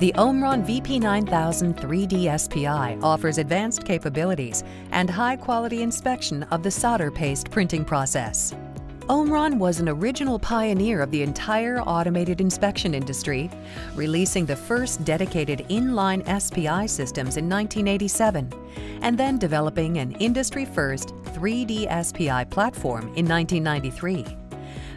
The Omron VP9000 3D SPI offers advanced capabilities and high-quality inspection of the solder paste printing process. Omron was an original pioneer of the entire automated inspection industry, releasing the first dedicated inline SPI systems in 1987, and then developing an industry-first 3D SPI platform in 1993.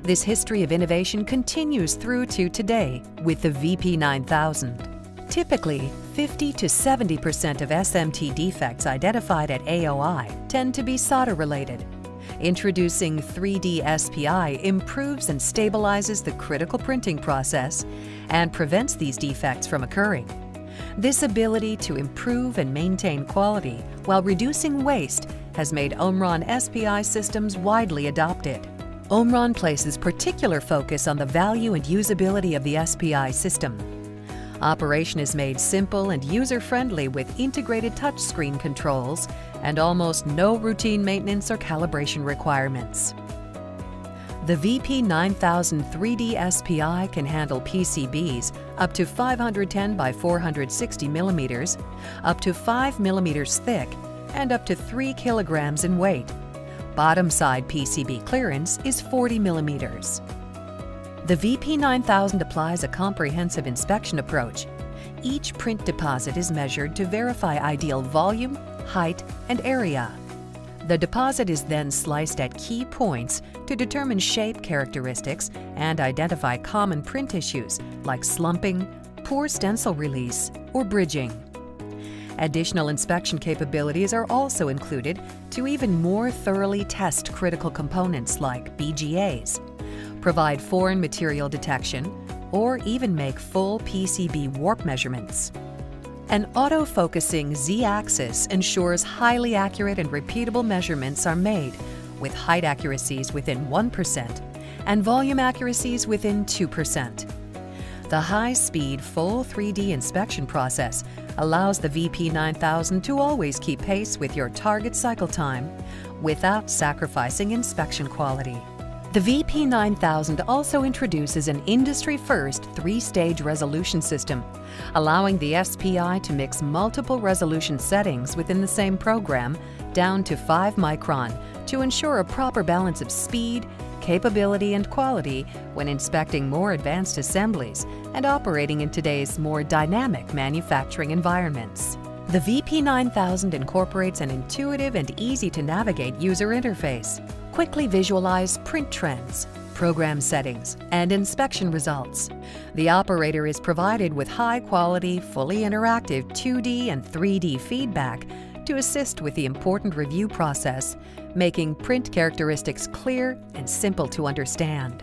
This history of innovation continues through to today with the VP9000. Typically, 50 to 70% of SMT defects identified at AOI tend to be solder-related. Introducing 3D SPI improves and stabilizes the critical printing process and prevents these defects from occurring. This ability to improve and maintain quality while reducing waste has made Omron SPI systems widely adopted. Omron places particular focus on the value and usability of the SPI system. Operation is made simple and user-friendly with integrated touchscreen controls and almost no routine maintenance or calibration requirements. The VP9000 3D SPI can handle PCBs up to 510 by 460 millimeters, up to 5 millimeters thick, and up to 3 kilograms in weight. Bottom side PCB clearance is 40 millimeters. The VP9000 applies a comprehensive inspection approach. Each print deposit is measured to verify ideal volume, height, and area. The deposit is then sliced at key points to determine shape characteristics and identify common print issues like slumping, poor stencil release, or bridging. Additional inspection capabilities are also included to even more thoroughly test critical components like BGAs, provide foreign material detection, or even make full PCB warp measurements. An auto-focusing Z-axis ensures highly accurate and repeatable measurements are made, with height accuracies within 1% and volume accuracies within 2%. The high-speed full 3D inspection process allows the VP9000 to always keep pace with your target cycle time without sacrificing inspection quality. The VP9000 also introduces an industry-first 3-stage resolution system, allowing the SPI to mix multiple resolution settings within the same program down to 5 micron to ensure a proper balance of speed, capability, and quality when inspecting more advanced assemblies and operating in today's more dynamic manufacturing environments. The VP9000 incorporates an intuitive and easy-to-navigate user interface. Quickly visualize print trends, program settings, and inspection results. The operator is provided with high-quality, fully interactive 2D and 3D feedback to assist with the important review process, making print characteristics clear and simple to understand.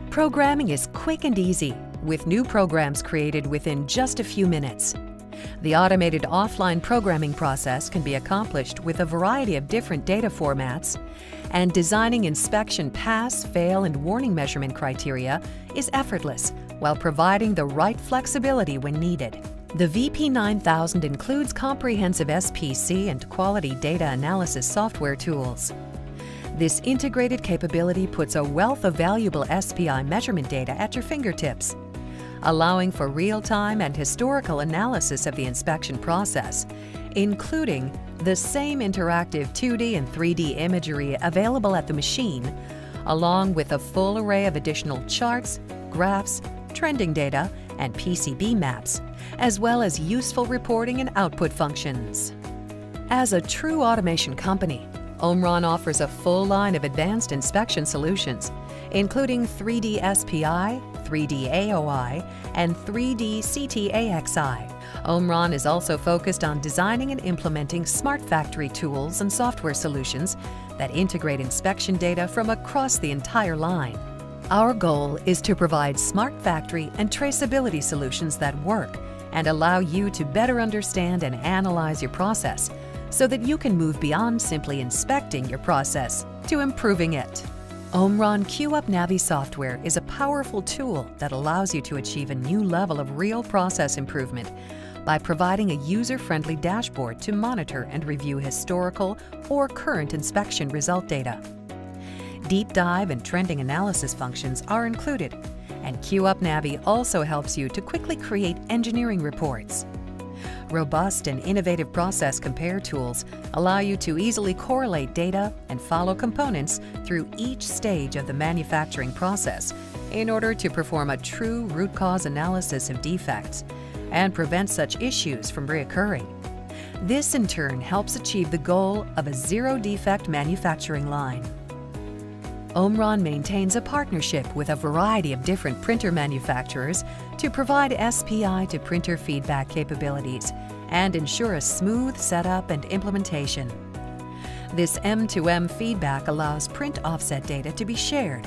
Programming is quick and easy, with new programs created within just a few minutes. The automated offline programming process can be accomplished with a variety of different data formats, and designing inspection pass, fail, and warning measurement criteria is effortless while providing the right flexibility when needed. The VP9000 includes comprehensive SPC and quality data analysis software tools. This integrated capability puts a wealth of valuable SPI measurement data at your fingertips, allowing for real-time and historical analysis of the inspection process, including the same interactive 2D and 3D imagery available at the machine, along with a full array of additional charts, graphs, trending data, and PCB maps, as well as useful reporting and output functions. As a true automation company, Omron offers a full line of advanced inspection solutions, including 3D SPI, 3D AOI, and 3D CT-AXI. Omron is also focused on designing and implementing smart factory tools and software solutions that integrate inspection data from across the entire line. Our goal is to provide smart factory and traceability solutions that work and allow you to better understand and analyze your process so that you can move beyond simply inspecting your process to improving it. Omron QUp Navi software is a powerful tool that allows you to achieve a new level of real process improvement by providing a user-friendly dashboard to monitor and review historical or current inspection result data. Deep dive and trending analysis functions are included, And QUpNavi also helps you to quickly create engineering reports. Robust and innovative process compare tools allow you to easily correlate data and follow components through each stage of the manufacturing process in order to perform a true root cause analysis of defects and prevent such issues from reoccurring. This in turn helps achieve the goal of a zero-defect manufacturing line. Omron maintains a partnership with a variety of different printer manufacturers to provide SPI to printer feedback capabilities and ensure a smooth setup and implementation. This M2M feedback allows print offset data to be shared,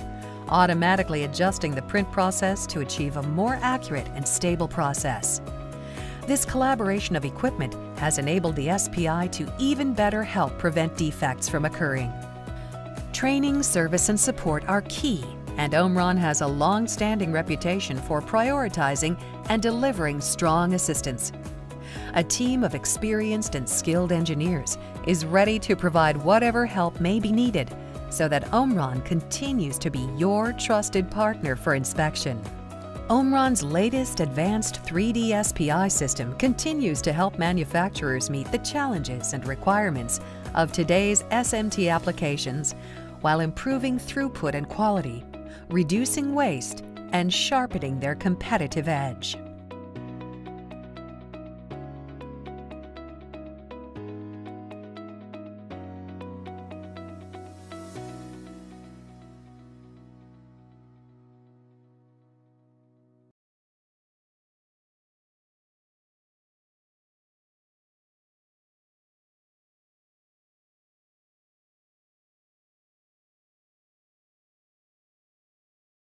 automatically adjusting the print process to achieve a more accurate and stable process. This collaboration of equipment has enabled the SPI to even better help prevent defects from occurring. Training, service, and support are key, and Omron has a long-standing reputation for prioritizing and delivering strong assistance. A team of experienced and skilled engineers is ready to provide whatever help may be needed so that Omron continues to be your trusted partner for inspection. Omron's latest advanced 3D SPI system continues to help manufacturers meet the challenges and requirements of today's SMT applications while improving throughput and quality, reducing waste, and sharpening their competitive edge.